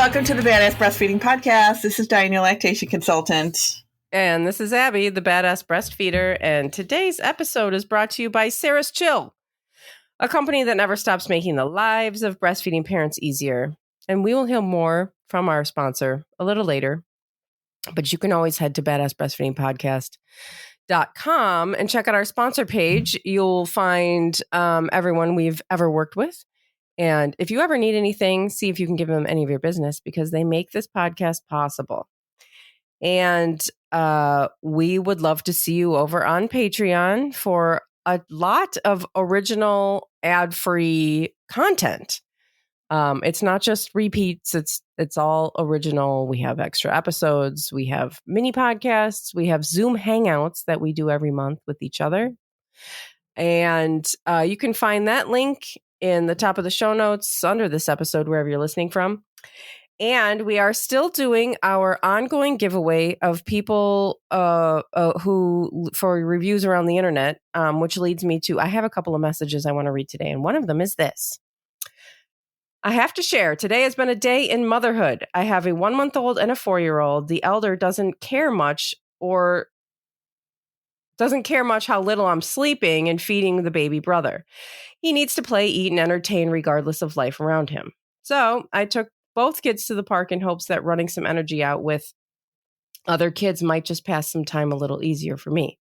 welcome to the Badass Breastfeeding Podcast. This is Dianne, your lactation consultant. And this is Abby, the Badass Breastfeeder. And today's episode is brought to you by Sarah's Chill, a company that never stops making the lives of breastfeeding parents easier. And we will hear more from our sponsor a little later. But you can always head to badassbreastfeedingpodcast.com and check out our sponsor page. You'll find everyone we've ever worked with. And if you ever need anything, see if you can give them any of your business because they make this podcast possible. And we would love to see you over on Patreon for a lot of original ad-free content. It's not just repeats. It's all original. We have extra episodes. We have mini podcasts. We have Zoom hangouts that we do every month with each other. And you can find that link in the top of the show notes under this episode, wherever you're listening from. And we are still doing our ongoing giveaway of people who for reviews around the internet, which leads me to, I have a couple of messages I want to read today. And one of them is this. I have to share, today has been a day in motherhood. I have a 1-month-old and a 4-year-old. The elder doesn't care much how little I'm sleeping and feeding the baby brother. He needs to play, eat, and entertain regardless of life around him. So I took both kids to the park in hopes that running some energy out with other kids might just pass some time a little easier for me.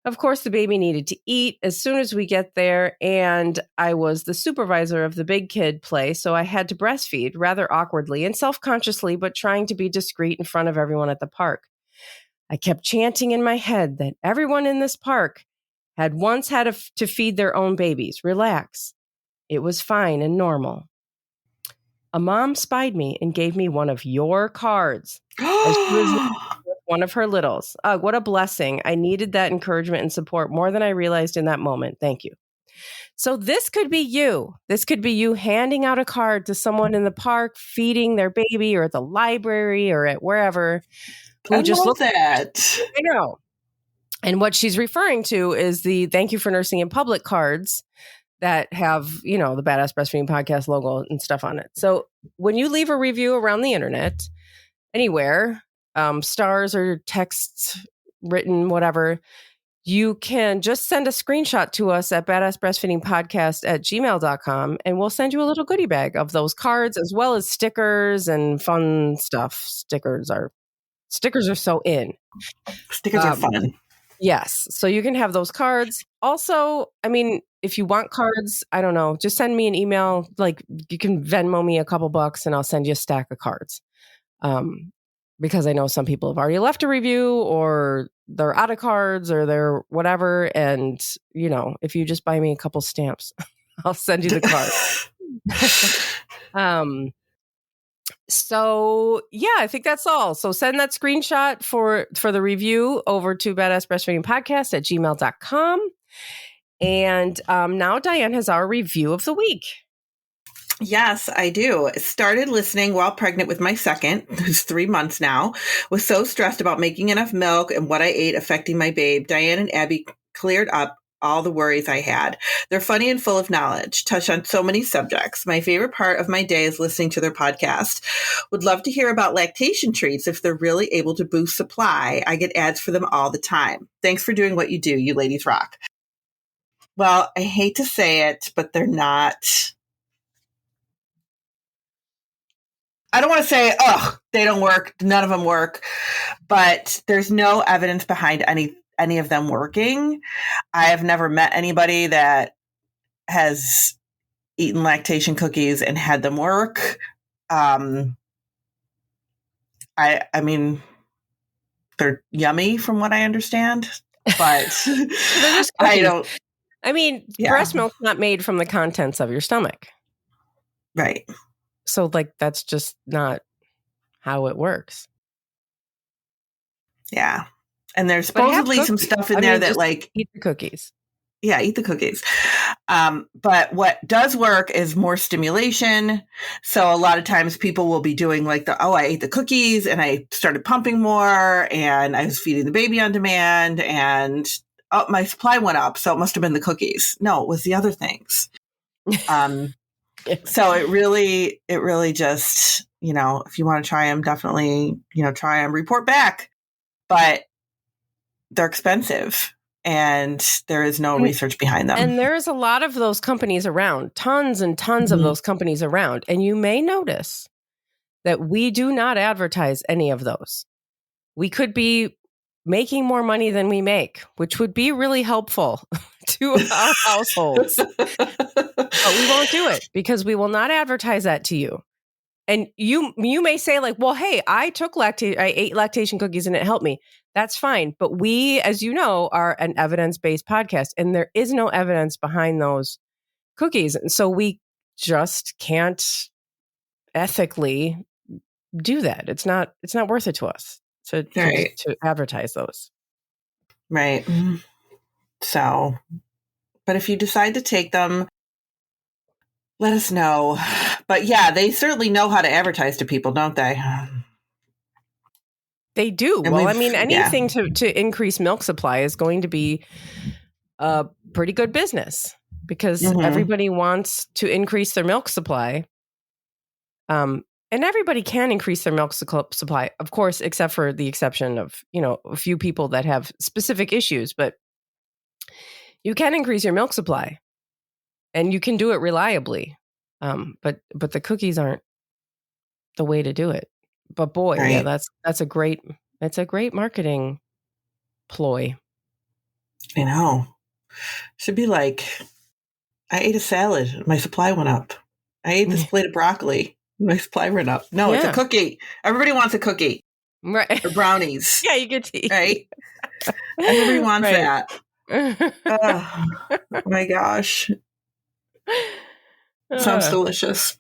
Of course, the baby needed to eat as soon as we get there, and I was the supervisor of the big kid play, so I had to breastfeed rather awkwardly and self-consciously, but trying to be discreet in front of everyone at the park. I kept chanting in my head that everyone in this park had once had to feed their own babies. Relax. It was fine and normal. A mom spied me and gave me one of your cards. As she was one of her littles. What a blessing. I needed that encouragement and support more than I realized in that moment. Thank you. So this could be you. This could be you handing out a card to someone in the park, feeding their baby, or at the library or at wherever. I love that. I know. And what she's referring to is the Thank You for Nursing in Public cards that have, the Badass Breastfeeding Podcast logo and stuff on it. So when you leave a review around the internet, anywhere, stars or texts written, whatever, you can just send a screenshot to us at badassbreastfeedingpodcast@gmail.com, and we'll send you a little goodie bag of those cards as well as stickers and fun stuff. Stickers are so in. Stickers are fun. Yes. So you can have those cards. Also, if you want cards, I don't know, just send me an email. Like you can Venmo me a couple bucks and I'll send you a stack of cards. Because I know some people have already left a review or they're out of cards or they're whatever. And, if you just buy me a couple stamps, I'll send you the card. So yeah, I think that's all. So send that screenshot for the review over to badassbreastfeedingpodcast@gmail.com. And now Dianne has our review of the week. Yes, I do. Started listening while pregnant with my second, who's 3 months now. Was so stressed about making enough milk and what I ate affecting my babe. Dianne and Abby cleared up all the worries I had. They're funny and full of knowledge, touch on so many subjects. My favorite part of my day is listening to their podcast. Would love to hear about lactation treats if they're really able to boost supply. I get ads for them all the time. Thanks for doing what you do. You ladies rock. Well, I hate to say it, but they're not. I don't want to say, they don't work. None of them work. But there's no evidence behind any of them working. I have never met anybody that has eaten lactation cookies and had them work. I mean, they're yummy from what I understand, but I don't. Breast milk's not made from the contents of your stomach. Right. So that's just not how it works. Yeah. And there's supposedly some stuff in there that eat the cookies. Yeah, eat the cookies. But what does work is more stimulation. So a lot of times people will be doing I ate the cookies and I started pumping more and I was feeding the baby on demand and my supply went up. So it must have been the cookies. No, it was the other things. So it really just, if you want to try them, definitely, try them, report back. But they're expensive and there is no research behind them. And there's a lot of those companies around, tons and tons of those companies around. And you may notice that we do not advertise any of those. We could be making more money than we make, which would be really helpful to our households. But we won't do it because we will not advertise that to you. And you may say like, well, hey, I ate lactation cookies and it helped me. That's fine. But we, as you know, are an evidence-based podcast and there is no evidence behind those cookies. And so we just can't ethically do that. It's not worth it to us to advertise those. Right. So, but if you decide to take them, let us know. But yeah, they certainly know how to advertise to people, don't they? They do. And well, I mean, anything to increase milk supply is going to be a pretty good business because everybody wants to increase their milk supply. And everybody can increase their milk supply, of course, except for the exception of, a few people that have specific issues. But you can increase your milk supply and you can do it reliably. But the cookies aren't the way to do it. But boy, yeah, that's a great marketing ploy. I know. Should be like, I ate a salad, my supply went up. I ate this plate of broccoli, my supply went up. No, it's a cookie. Everybody wants a cookie. Right. Or brownies. Yeah, you get to eat. Right? Everybody wants that. Oh my gosh. Sounds delicious.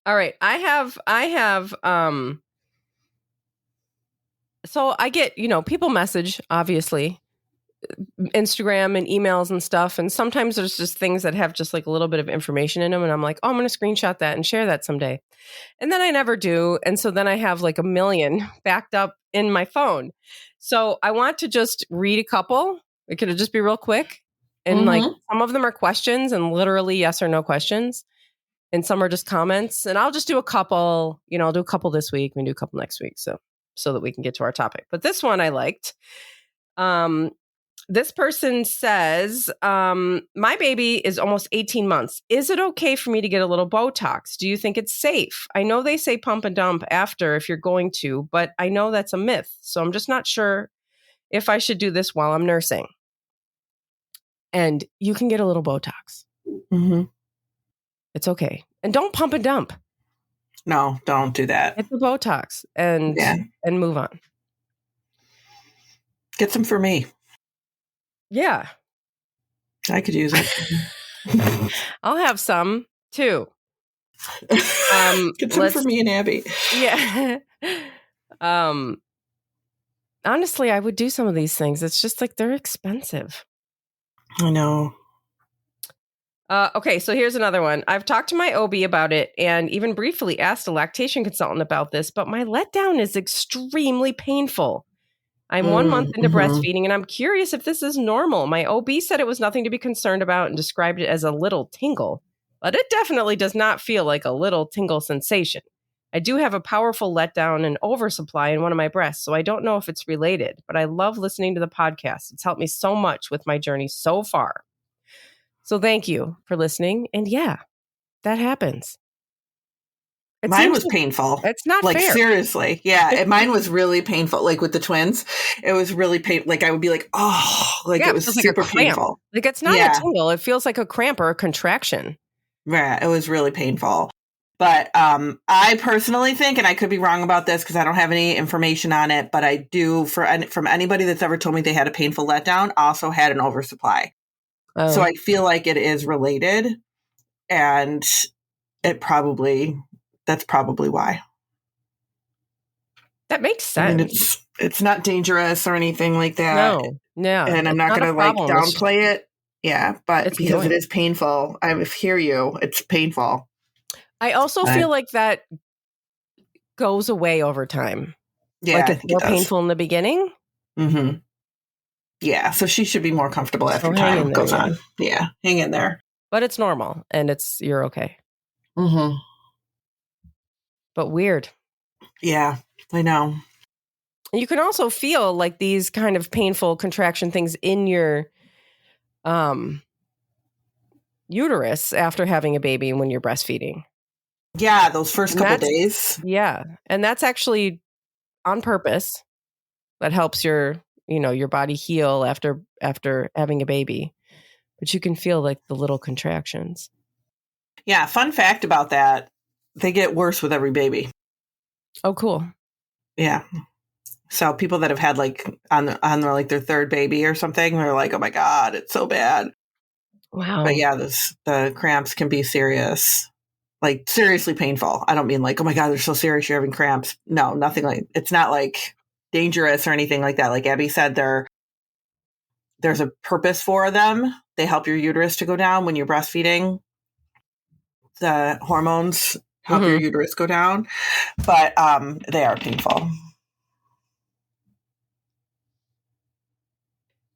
All right. I have so I get, people message, obviously, Instagram and emails and stuff. And sometimes there's just things that have just like a little bit of information in them. And I'm like, oh, I'm going to screenshot that and share that someday. And then I never do. And so then I have like a million backed up in my phone. So I want to just read a couple. It could just be real quick. And like some of them are questions and literally yes or no questions. And some are just comments. And I'll just do a couple, I'll do a couple this week. We can do a couple next week. So that we can get to our topic. But this one I liked. This person says, my baby is almost 18 months. Is it okay for me to get a little Botox? Do you think it's safe? I know they say pump and dump after if you're going to, but I know that's a myth. So I'm just not sure if I should do this while I'm nursing. And you can get a little Botox. It's okay. And don't pump and dump. No, don't do that. Get the Botox and move on. Get some for me. Yeah. I could use it. I'll have some too. Get some for me and Abby. Yeah. Honestly, I would do some of these things. It's just like they're expensive. I know. Okay, so here's another one. I've talked to my OB about it and even briefly asked a lactation consultant about this, but my letdown is extremely painful. I'm 1 month into breastfeeding and I'm curious if this is normal. My OB said it was nothing to be concerned about and described it as a little tingle, but it definitely does not feel like a little tingle sensation. I do have a powerful letdown and oversupply in one of my breasts, so I don't know if it's related, but I love listening to the podcast. It's helped me so much with my journey so far. So thank you for listening. And yeah, that happens. Mine was painful. It's not like fair. Seriously. Yeah. Mine was really painful. Like with the twins, it was really painful. Like I would be like, it was super painful. Like it's not a tingle. It feels like a cramp or a contraction. Yeah. It was really painful. But I personally think, and I could be wrong about this because I don't have any information on it, but I do, from anybody that's ever told me they had a painful letdown, also had an oversupply. Oh. So I feel like it is related, and that's probably why. That makes sense. I mean, it's not dangerous or anything like that. No. And I'm not going to downplay it. Yeah, but because it is painful, I hear you. It's painful. I also feel like that goes away over time. Yeah, like it's more painful in the beginning. Mm-hmm. Yeah, so she should be more comfortable after time goes on. Yeah, hang in there. But it's normal, and you're okay. Mm-hmm. But weird. Yeah, I know. You can also feel like these kind of painful contraction things in your uterus after having a baby when you're breastfeeding. Yeah, those first And couple that's- days. Yeah. And that's actually on purpose. That helps your body heal after having a baby. But you can feel like the little contractions. Yeah, fun fact about that, they get worse with every baby. Oh, cool. Yeah. So people that have had like on their like their third baby or something, they're like, oh my God, it's so bad. Wow. But yeah, the cramps can be serious, like seriously painful. I don't mean like, oh my God, they're so serious, you're having cramps. No, nothing like, it's not like dangerous or anything like that. Like Abby said, there's a purpose for them. They help your uterus to go down when you're breastfeeding. The hormones help your uterus go down, but they are painful.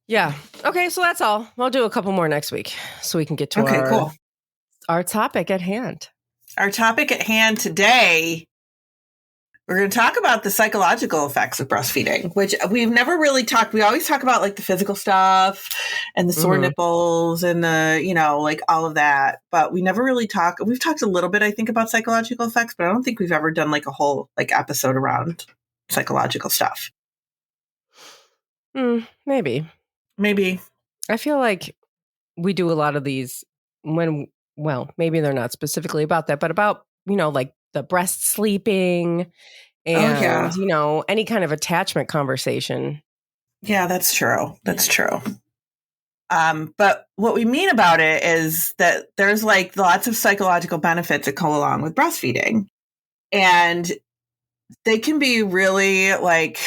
Yeah. Okay, so that's all. We'll do a couple more next week so we can get to our topic at hand. Our topic at hand today, we're going to talk about the psychological effects of breastfeeding, which we've never really talked. We always talk about like the physical stuff and the sore nipples and the, like all of that. But we never really talk. We've talked a little bit, I think, about psychological effects, but I don't think we've ever done like a whole like episode around psychological stuff. Maybe. I feel like we do a lot of these maybe they're not specifically about that, but about, like the breast sleeping and, any kind of attachment conversation. Yeah, that's true. That's true. But what we mean about it is that there's like lots of psychological benefits that go along with breastfeeding. And they can be really like,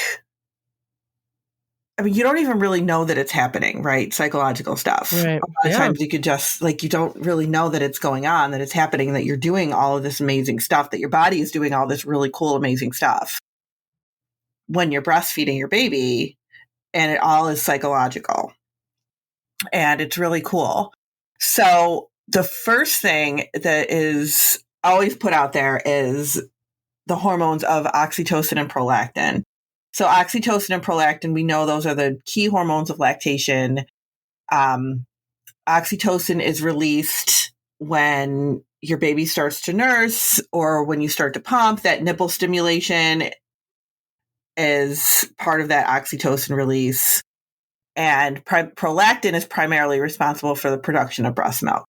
I mean, you don't even really know that it's happening, right? Psychological stuff. Right. A lot of times you could just like, you don't really know that it's going on, that it's happening, that you're doing all of this amazing stuff, that your body is doing all this really cool, amazing stuff when you're breastfeeding your baby, and it all is psychological. And it's really cool. So the first thing that is always put out there is the hormones of oxytocin and prolactin. So oxytocin and prolactin, we know those are the key hormones of lactation. Oxytocin is released when your baby starts to nurse or when you start to pump. That nipple stimulation is part of that oxytocin release. And prolactin is primarily responsible for the production of breast milk.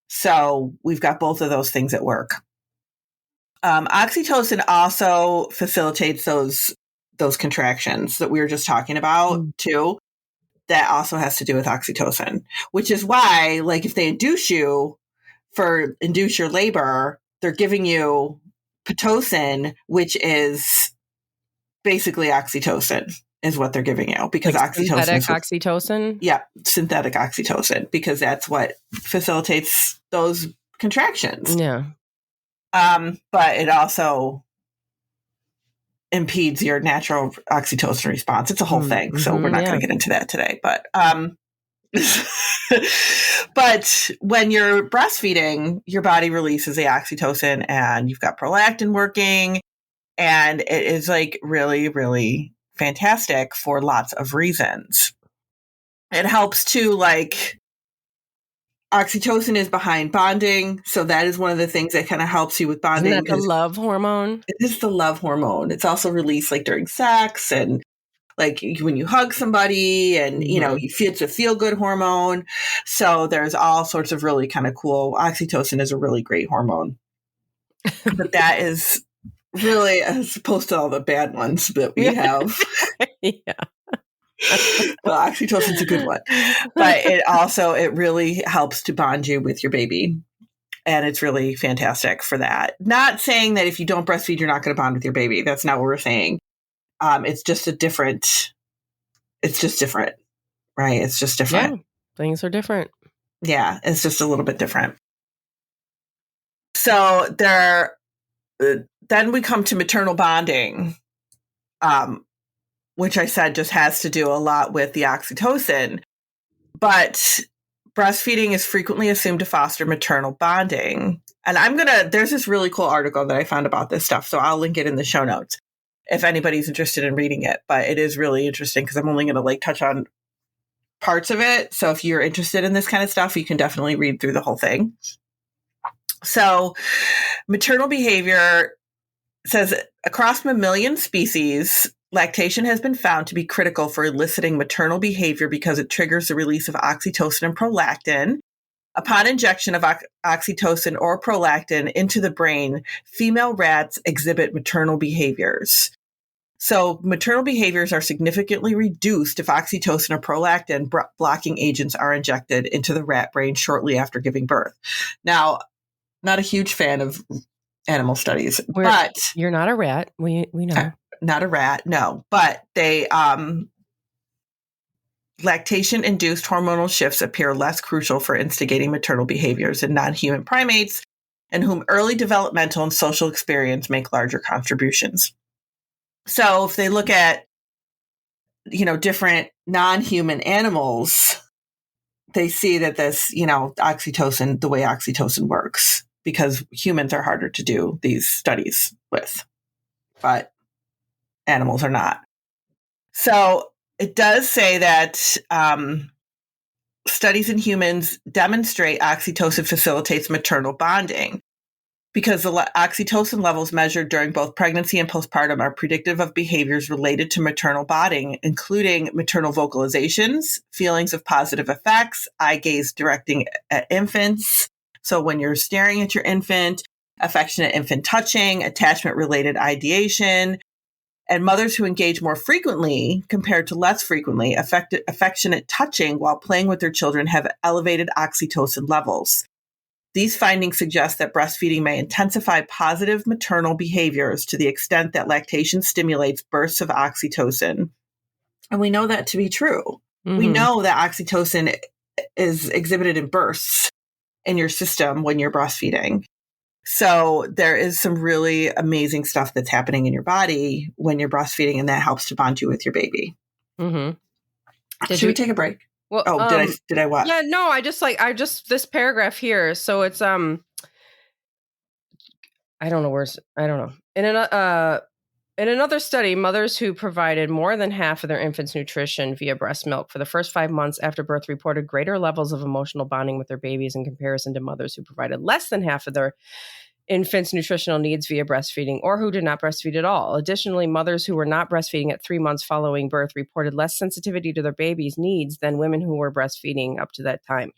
So we've got both of those things at work. Oxytocin also facilitates those contractions that we were just talking about too. That also has to do with oxytocin, which is why, like, if they induce your labor, they're giving you Pitocin, which is basically oxytocin, is what they're giving you, because like oxytocin. Oxytocin? Yeah, synthetic oxytocin, because that's what facilitates those contractions. Yeah. But it also impedes your natural oxytocin response. It's a whole thing, so we're not going to get into that today. But but when you're breastfeeding, your body releases the oxytocin, and you've got prolactin working, and it is like really, really fantastic for lots of reasons. It helps to like. Oxytocin is behind bonding, so that is one of the things that kind of helps you with bonding. Isn't that the love hormone? It is the love hormone. It's also released like during sex and like when you hug somebody, and it's a feel good hormone. So there's all sorts of really kind of cool. Oxytocin is a really great hormone, but that is really as opposed to all the bad ones that we have. Yeah. Well, oxytocin's a good one, but it really helps to bond you with your baby, and it's really fantastic for that. Not saying that if you don't breastfeed, you're not going to bond with your baby. That's not what we're saying. It's just different, right? It's just different. Yeah, things are different. Yeah, it's just a little bit different. So then we come to maternal bonding, which I said just has to do a lot with the oxytocin. But breastfeeding is frequently assumed to foster maternal bonding. And there's this really cool article that I found about this stuff, so I'll link it in the show notes if anybody's interested in reading it. But it is really interesting because I'm only going to touch on parts of it. So if you're interested in this kind of stuff, you can definitely read through the whole thing. So maternal behavior says across mammalian species, lactation has been found to be critical for eliciting maternal behavior because it triggers the release of oxytocin and prolactin. Upon injection of oxytocin or prolactin into the brain, female rats exhibit maternal behaviors. So maternal behaviors are significantly reduced if oxytocin or prolactin blocking agents are injected into the rat brain shortly after giving birth. Now, not a huge fan of animal studies, but you're not a rat. We know. Not a rat, no. But they lactation-induced hormonal shifts appear less crucial for instigating maternal behaviors in non-human primates, in whom early developmental and social experience make larger contributions. So if they look at, different non-human animals, they see that this, oxytocin, the way oxytocin works, because humans are harder to do these studies with, but animals are not. So it does say that studies in humans demonstrate oxytocin facilitates maternal bonding because the oxytocin levels measured during both pregnancy and postpartum are predictive of behaviors related to maternal bonding, including maternal vocalizations, feelings of positive effects, eye gaze directing at infants. So when you're staring at your infant, affectionate infant touching, attachment-related ideation, and mothers who engage more frequently compared to less frequently, affectionate touching while playing with their children have elevated oxytocin levels. These findings suggest that breastfeeding may intensify positive maternal behaviors to the extent that lactation stimulates bursts of oxytocin. And we know that to be true. Mm-hmm. We know that oxytocin is exhibited in bursts in your system when you're breastfeeding. So there is some really amazing stuff that's happening in your body when you're breastfeeding, and that helps to bond you with your baby. Mm-hmm. Should we take a break? Well, did I what? Yeah, no, I just this paragraph here. So it's I don't know. In another study, mothers who provided more than half of their infant's nutrition via breast milk for the first 5 months after birth reported greater levels of emotional bonding with their babies in comparison to mothers who provided less than half of their infant's nutritional needs via breastfeeding or who did not breastfeed at all. Additionally, mothers who were not breastfeeding at 3 months following birth reported less sensitivity to their baby's needs than women who were breastfeeding up to that time.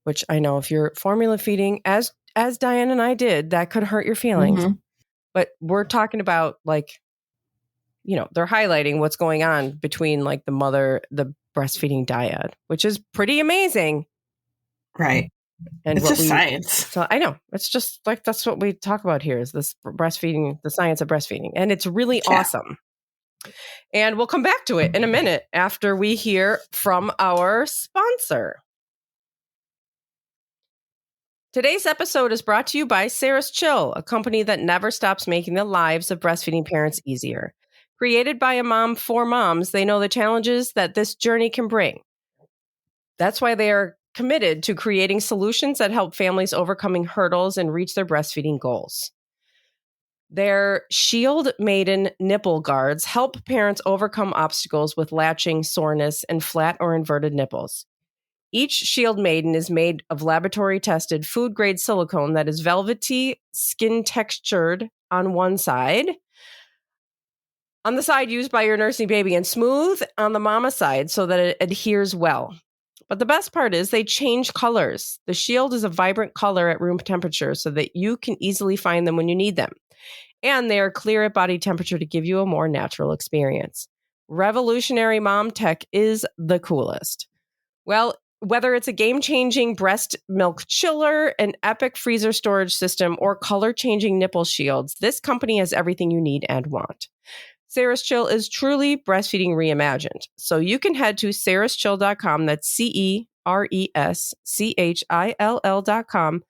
Which I know if you're formula feeding, as Diane and I did, that could hurt your feelings. Mm-hmm. But we're talking about they're highlighting what's going on between the breastfeeding dyad, which is pretty amazing. Right. And it's just science. So I know it's just that's what we talk about here is this breastfeeding, the science of breastfeeding. And it's really awesome. And we'll come back to it in a minute after we hear from our sponsor. Today's episode is brought to you by Sarah's Chill, a company that never stops making the lives of breastfeeding parents easier. Created by a mom for moms, they know the challenges that this journey can bring. That's why they are committed to creating solutions that help families overcoming hurdles and reach their breastfeeding goals. Their Shield Maiden nipple guards help parents overcome obstacles with latching, soreness, and flat or inverted nipples. Each Shield Maiden is made of laboratory-tested food-grade silicone that is velvety, skin-textured on one side, on the side used by your nursing baby, and smooth on the mama side so that it adheres well. But the best part is they change colors. The Shield is a vibrant color at room temperature so that you can easily find them when you need them. And they are clear at body temperature to give you a more natural experience. Revolutionary mom tech is the coolest. Well, whether it's a game-changing breast milk chiller, an epic freezer storage system, or color-changing nipple shields, this company has everything you need and want. Sarah's Chill is truly breastfeeding reimagined. So you can head to sarahschill.com, that's CERESCHILL.com,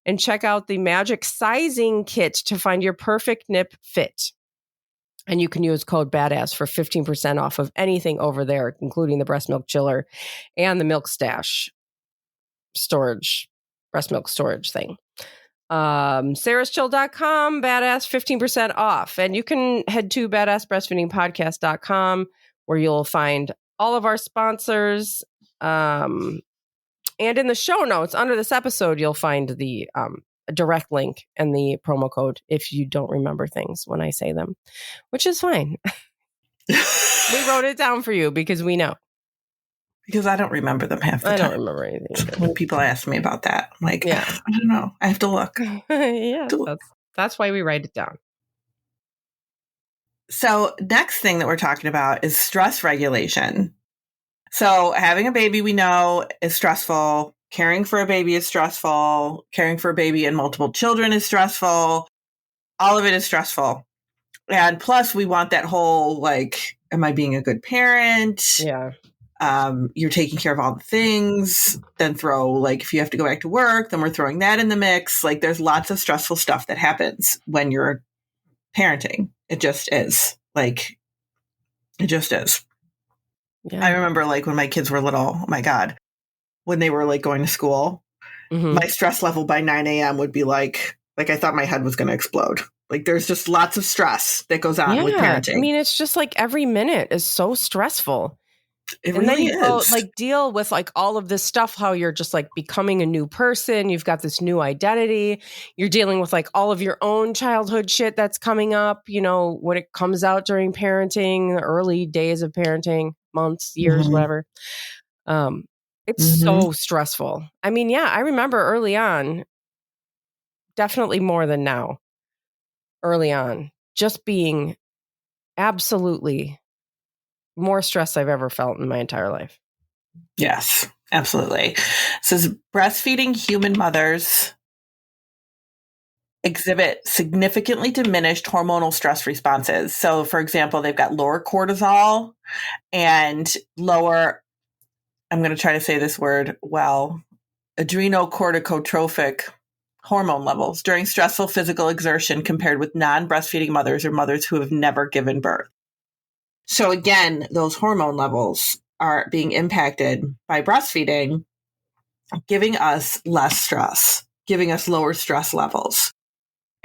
and check out the magic sizing kit to find your perfect nip fit. And you can use code BADASS for 15% off of anything over there, including the breast milk chiller and the milk stash storage, breast milk storage thing. sarahschill.com, badass 15% off. And you can head to badassbreastfeedingpodcast.com where you'll find all of our sponsors. And in the show notes under this episode, you'll find the direct link and the promo code if you don't remember things when I say them, which is fine. We wrote it down for you because we know. Because I don't remember them half the time. I don't remember anything. When people ask me about that, I'm like, I don't know. I have to look. Yeah, that's why we write it down. So next thing that we're talking about is stress regulation. So having a baby, we know, is stressful. Caring for a baby is stressful. Caring for a baby and multiple children is stressful. All of it is stressful. And plus, we want that whole, like, am I being a good parent? Yeah. You're taking care of all the things. Then throw, like, if you have to go back to work, then we're throwing that in the mix. Like, there's lots of stressful stuff that happens when you're parenting. It just is. Like, it just is. Yeah. I remember, like, when my kids were little, oh my God, when they were, like, going to school, my stress level by 9 a.m. would be like I thought my head was going to explode. Like, there's just lots of stress that goes on with parenting. I mean, it's just like every minute is so stressful. It and really then you go, like, deal with, like, all of this stuff, how you're just, like, becoming a new person. You've got this new identity. You're dealing with, like, all of your own childhood shit that's coming up, you know, when it comes out during parenting, the early days of parenting, months, years, whatever. It's so stressful. I mean, yeah, I remember early on, definitely more than now, early on, just being absolutely more stress I've ever felt in my entire life. Yes, absolutely. It says breastfeeding human mothers exhibit significantly diminished hormonal stress responses. So, for example, they've got lower cortisol and lower, I'm going to try to say this word well, adrenocorticotropic hormone levels during stressful physical exertion compared with non-breastfeeding mothers or mothers who have never given birth. So again, those hormone levels are being impacted by breastfeeding, giving us less stress, giving us lower stress levels.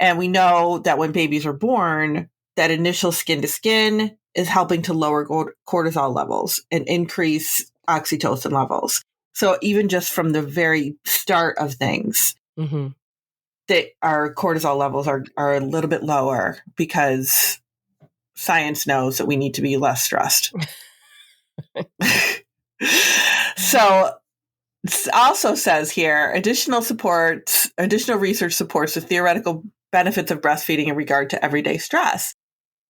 And we know that when babies are born, that initial skin to skin is helping to lower cortisol levels and increase oxytocin levels. So even just from the very start of things, that our cortisol levels are a little bit lower because science knows that we need to be less stressed. So it also says here, additional research supports the theoretical benefits of breastfeeding in regard to everyday stress.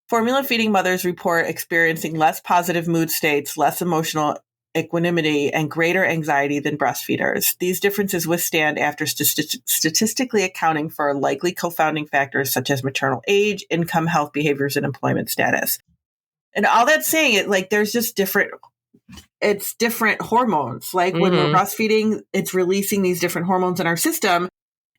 Formula feeding mothers report experiencing less positive mood states, less emotional equanimity, and greater anxiety than breastfeeders. These differences withstand after statistically accounting for likely confounding factors such as maternal age, income, health behaviors, and employment status. And all that's saying it, like, there's just different hormones. Like when we're breastfeeding, it's releasing these different hormones in our system.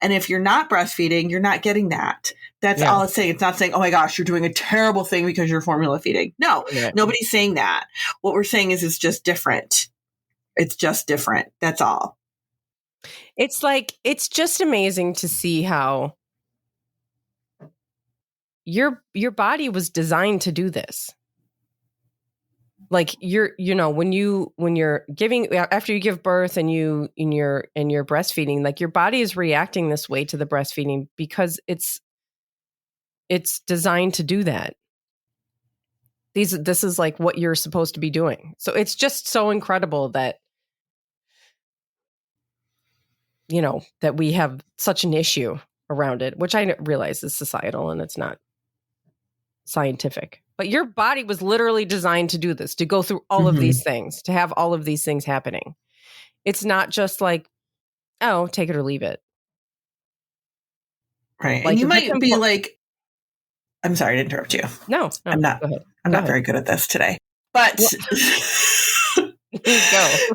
And if you're not breastfeeding, you're not getting that. That's all it's saying. It's not saying, oh my gosh, you're doing a terrible thing because you're formula feeding. No, nobody's saying that. What we're saying is it's just different. It's just different. That's all. It's like, it's just amazing to see how your body was designed to do this. Like when you're giving, after you give birth and you're breastfeeding, like your body is reacting this way to the breastfeeding because it's designed to do that. This is like what you're supposed to be doing. So it's just so incredible that, you know, that we have such an issue around it, which I realize is societal and it's not scientific. But your body was literally designed to do this, to go through all of these things, to have all of these things happening. It's not just like, oh, take it or leave it. Right. Like, and you might be like, I'm sorry to interrupt you. No, I'm not. Go ahead. I'm not very good at this today. But go.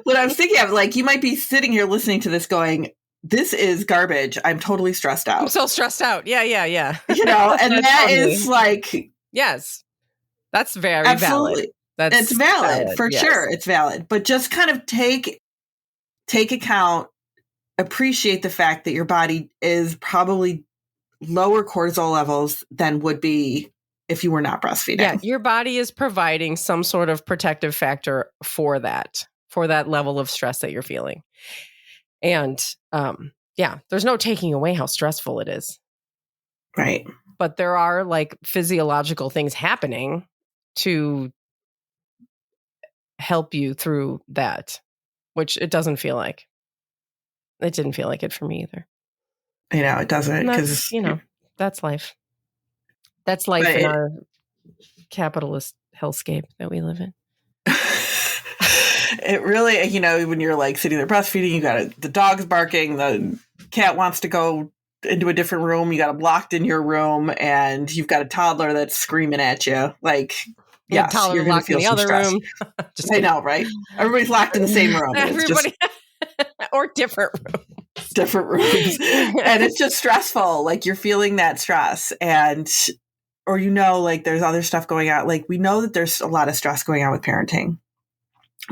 What I was thinking of, like, you might be sitting here listening to this going, this is garbage. I'm totally stressed out. I'm so stressed out. Yeah. You know, and that is like, yes. That's very Absolutely. valid. It's valid for yes. sure. It's valid, but just kind of take account, appreciate the fact that your body is probably lower cortisol levels than would be if you were not breastfeeding. Yeah, your body is providing some sort of protective factor for that level of stress that you're feeling. And there's no taking away how stressful it is. Right. But there are like physiological things happening to help you through that, which it doesn't feel like. It didn't feel like it for me either. It doesn't, because that's life. That's life in our capitalist hellscape that we live in. It really, when you're like sitting there breastfeeding, you got the dog's barking, the cat wants to go into a different room, you got them locked in your room, and you've got a toddler that's screaming at you. Like, yes, you're going to feel some stress. Room. I know, right? Everybody's locked in the same room. Everybody, or different rooms. Different rooms. And it's just stressful. Like, you're feeling that stress, or like there's other stuff going on. Like, we know that there's a lot of stress going on with parenting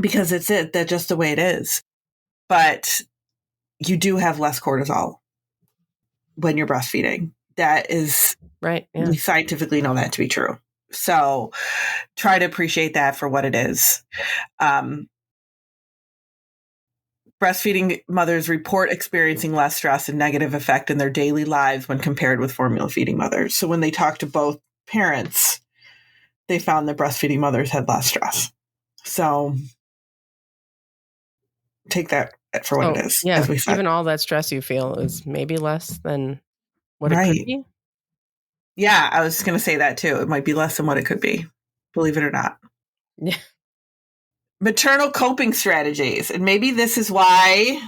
because that's just the way it is. But you do have less cortisol when you're breastfeeding. That is right. Yeah. We scientifically know that to be true. So try to appreciate that for what it is. Breastfeeding mothers report experiencing less stress and negative effect in their daily lives when compared with formula feeding mothers. So when they talked to both parents, they found that breastfeeding mothers had less stress. So take that for what it is. Yeah, as we said. Even all that stress you feel is maybe less than what it could be. Yeah, I was going to say that too. It might be less than what it could be, believe it or not. Yeah. Maternal coping strategies. And maybe this is why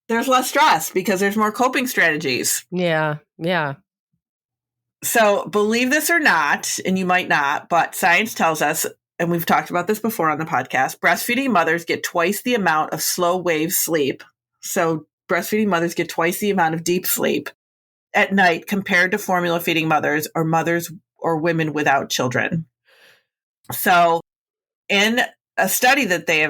there's less stress, because there's more coping strategies. Yeah. Yeah. So believe this or not, and you might not, but science tells us, and we've talked about this before on the podcast, breastfeeding mothers get twice the amount of slow wave sleep. So breastfeeding mothers get twice the amount of deep sleep at night compared to formula feeding mothers or women without children. So in a study that they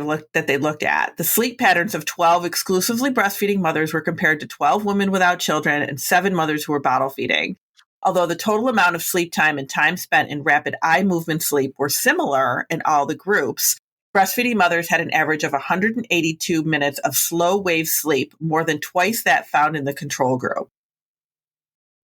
looked at, the sleep patterns of 12 exclusively breastfeeding mothers were compared to 12 women without children and 7 mothers who were bottle feeding. Although the total amount of sleep time and time spent in rapid eye movement sleep were similar in all the groups, breastfeeding mothers had an average of 182 minutes of slow wave sleep, more than twice that found in the control group.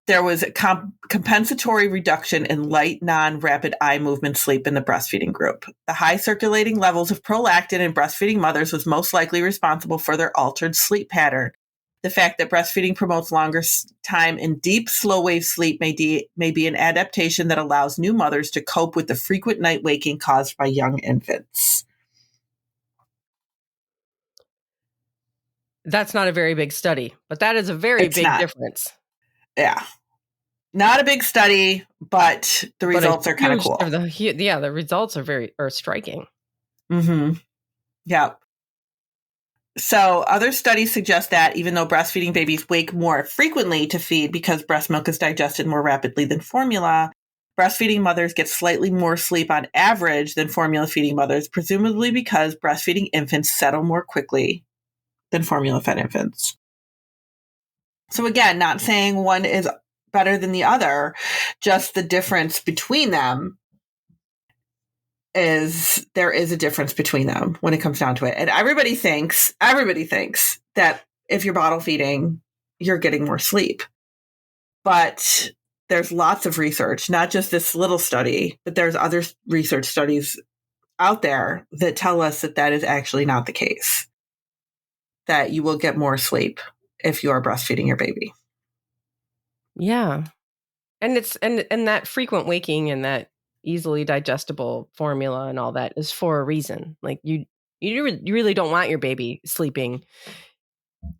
There was a compensatory reduction in light, non-rapid eye movement sleep in the breastfeeding group. The high circulating levels of prolactin in breastfeeding mothers was most likely responsible for their altered sleep pattern. The fact that breastfeeding promotes longer time in deep, slow-wave sleep may be an adaptation that allows new mothers to cope with the frequent night waking caused by young infants. That's not a very big study, but that is a very big difference. Yeah. Not a big study, but the results are kind of cool. The results are striking. Mm-hmm. Yeah. So other studies suggest that even though breastfeeding babies wake more frequently to feed because breast milk is digested more rapidly than formula, breastfeeding mothers get slightly more sleep on average than formula feeding mothers, presumably because breastfeeding infants settle more quickly than formula fed infants. So again, not saying one is better than the other, just the difference between them is there is a difference between them when it comes down to it. And everybody thinks that if you're bottle feeding, you're getting more sleep. But there's lots of research, not just this little study, but there's other research studies out there that tell us that that is actually not the case, that you will get more sleep if you are breastfeeding your baby. Yeah. And it's and that frequent waking and that easily digestible formula and all that is for a reason. Like you really don't want your baby sleeping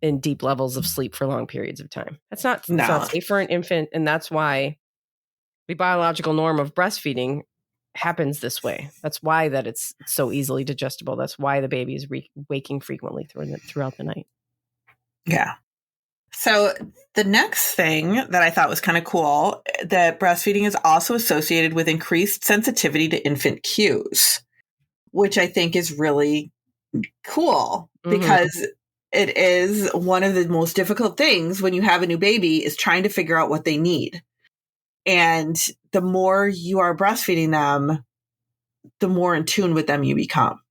in deep levels of sleep for long periods of time. It's not safe for an infant, and that's why the biological norm of breastfeeding happens this way. That's why that it's so easily digestible. That's why the baby is waking frequently throughout the night. Yeah. So the next thing that I thought was kind of cool, that breastfeeding is also associated with increased sensitivity to infant cues, which I think is really cool because it is one of the most difficult things when you have a new baby is trying to figure out what they need. And the more you are breastfeeding them, the more in tune with them you become.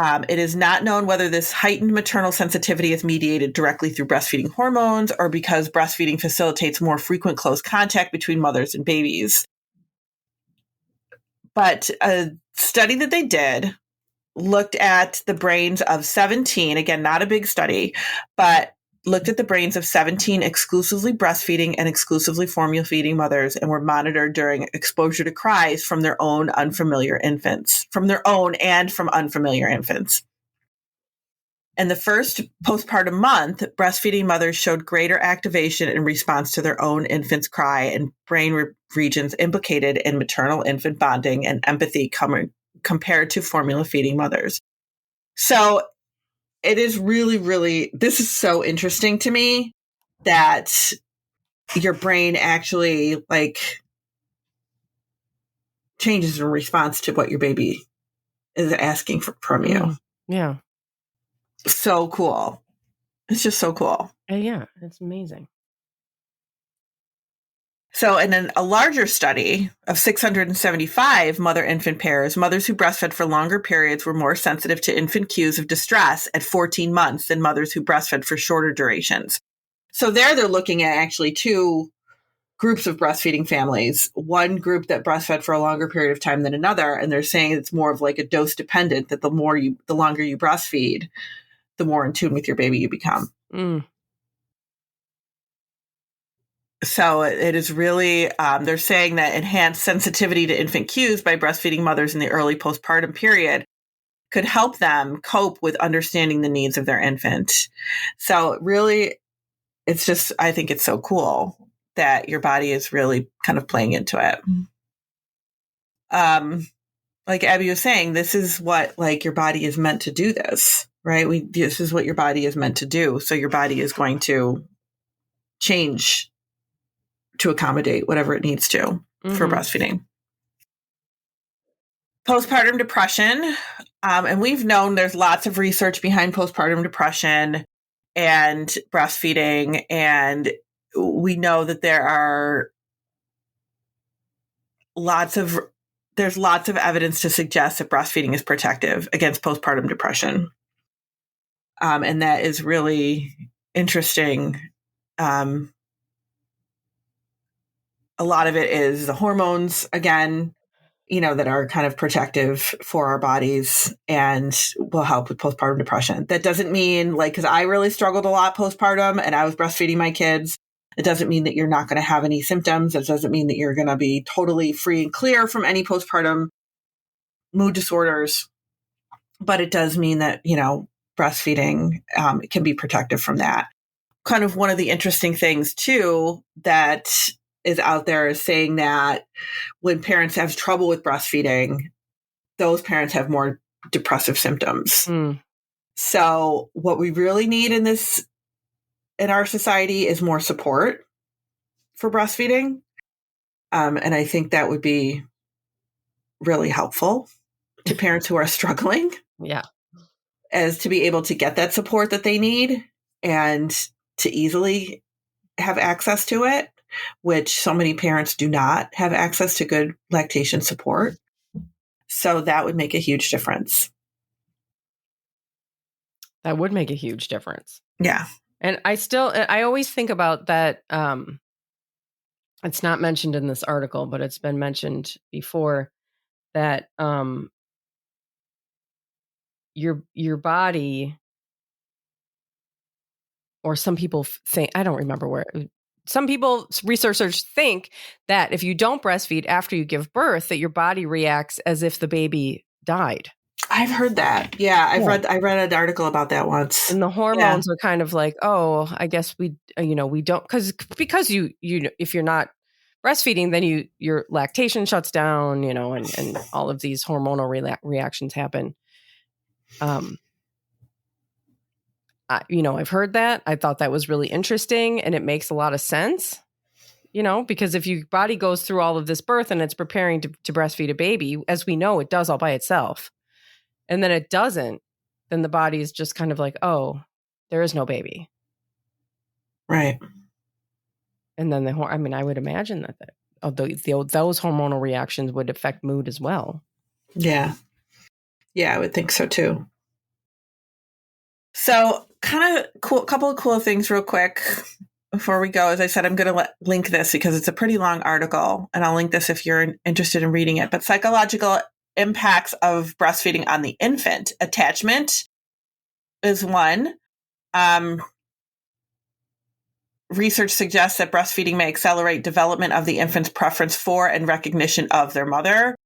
It is not known whether this heightened maternal sensitivity is mediated directly through breastfeeding hormones or because breastfeeding facilitates more frequent close contact between mothers and babies. But a study that they did looked at the brains of 17, again, not a big study, but looked at the brains of 17 exclusively breastfeeding and exclusively formula feeding mothers and were monitored during exposure to cries from their own unfamiliar infants, from their own and from unfamiliar infants. In the first postpartum month, breastfeeding mothers showed greater activation in response to their own infant's cry and brain regions implicated in maternal-infant bonding and empathy compared to formula feeding mothers. So it is really, really, this is so interesting to me that your brain actually like changes in response to what your baby is asking from you. Yeah. So cool. It's just so cool. Yeah, it's amazing. So in a larger study of 675 mother-infant pairs, mothers who breastfed for longer periods were more sensitive to infant cues of distress at 14 months than mothers who breastfed for shorter durations. So they're looking at actually two groups of breastfeeding families, one group that breastfed for a longer period of time than another. And they're saying it's more of like a dose dependent, that the longer you breastfeed, the more in tune with your baby you become. So it is really, they're saying that enhanced sensitivity to infant cues by breastfeeding mothers in the early postpartum period could help them cope with understanding the needs of their infant. So really, it's just, I think it's so cool that your body is really kind of playing into it. Like Abby was saying, this is what like your body is meant to do this, right? This is what your body is meant to do. So your body is going to change to accommodate whatever it needs to for breastfeeding. Postpartum depression. And we've known there's lots of research behind postpartum depression and breastfeeding. And we know that there's lots of evidence to suggest that breastfeeding is protective against postpartum depression. And that is really interesting. A lot of it is the hormones, again, that are kind of protective for our bodies and will help with postpartum depression. That doesn't mean because I really struggled a lot postpartum and I was breastfeeding my kids. It doesn't mean that you're not going to have any symptoms. It doesn't mean that you're going to be totally free and clear from any postpartum mood disorders. But it does mean that, breastfeeding can be protective from that. Kind of one of the interesting things too that is out there is saying that when parents have trouble with breastfeeding, those parents have more depressive symptoms. So what we really need in our society is more support for breastfeeding. And I think that would be really helpful to parents who are struggling. Yeah. As to be able to get that support that they need and to easily have access to it, which so many parents do not have access to good lactation support. So that would make a huge difference. That would make a huge difference. Yeah. And I always think about that. It's not mentioned in this article, but it's been mentioned before that your body, or some people think, I don't remember where, some people, researchers think that if you don't breastfeed after you give birth, that your body reacts as if the baby died. I've heard that. Yeah, I read an article about that once. And the hormones are kind of like, oh, I guess we don't, because you if you're not breastfeeding, then your lactation shuts down, and all of these hormonal reactions happen. I've heard that. I thought that was really interesting, and it makes a lot of sense, because if your body goes through all of this birth and it's preparing to breastfeed a baby, as we know, it does all by itself, and then it doesn't, then the body is just kind of like, oh, there is no baby. Right. And then I would imagine that those hormonal reactions would affect mood as well. Yeah. Yeah, I would think so too. So kind of cool, couple of cool things real quick before we go. As I said, I'm going to link this because it's a pretty long article, and I'll link this if you're interested in reading it. But psychological impacts of breastfeeding on the infant. Attachment is one. Research suggests that breastfeeding may accelerate development of the infant's preference for and recognition of their mother.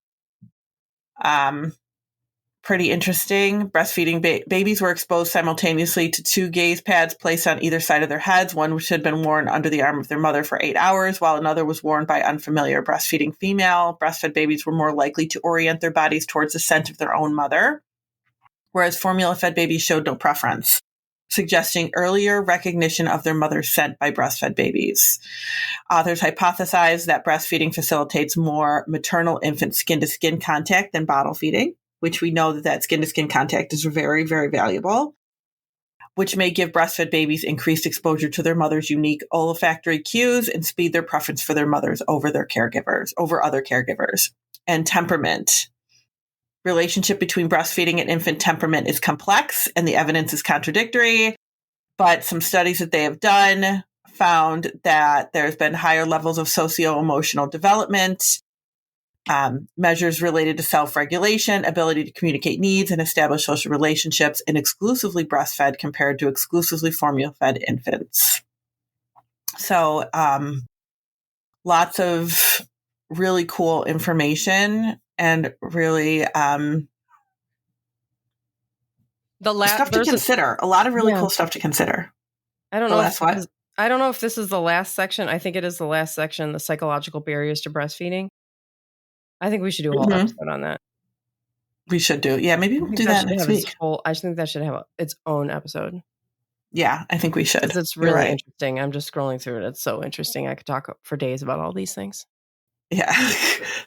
Pretty interesting. Breastfeeding babies were exposed simultaneously to 2 gaze pads placed on either side of their heads, one which had been worn under the arm of their mother for 8 hours, while another was worn by unfamiliar breastfeeding female. Breastfed babies were more likely to orient their bodies towards the scent of their own mother, whereas formula-fed babies showed no preference, suggesting earlier recognition of their mother's scent by breastfed babies. Authors hypothesize that breastfeeding facilitates more maternal infant skin-to-skin contact than bottle feeding, which we know that skin-to-skin contact is very, very valuable, which may give breastfed babies increased exposure to their mother's unique olfactory cues and speed their preference for their mothers over other caregivers. And temperament. Relationship between breastfeeding and infant temperament is complex, and the evidence is contradictory, but some studies that they have done found that there's been higher levels of socio-emotional development, measures related to self-regulation, ability to communicate needs and establish social relationships in exclusively breastfed compared to exclusively formula-fed infants. So lots of really cool information and really stuff to consider. A lot of really cool stuff to consider. I don't know if this is the last section. I think it is the last section, the psychological barriers to breastfeeding. I think we should do a whole episode on that. We should do. Yeah, maybe we'll do that next week. I think that should have its own episode. Yeah, I think we should. It's really interesting. I'm just scrolling through it. It's so interesting. I could talk for days about all these things. Yeah.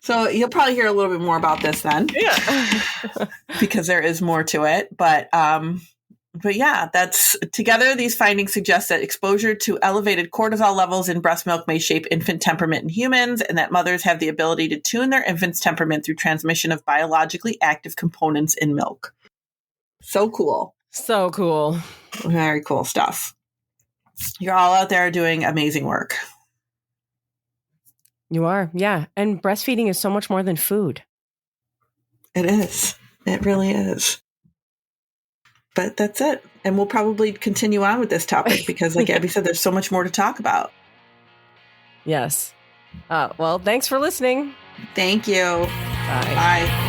So you'll probably hear a little bit more about this then. Yeah. Because there is more to it. But yeah, together these findings suggest that exposure to elevated cortisol levels in breast milk may shape infant temperament in humans, and that mothers have the ability to tune their infant's temperament through transmission of biologically active components in milk. So cool. So cool. Very cool stuff. You're all out there doing amazing work. You are, yeah. And breastfeeding is so much more than food. It is. It really is. But that's it. And we'll probably continue on with this topic because, like Abby said, there's so much more to talk about. Yes. Well, thanks for listening. Thank you. Bye. Bye.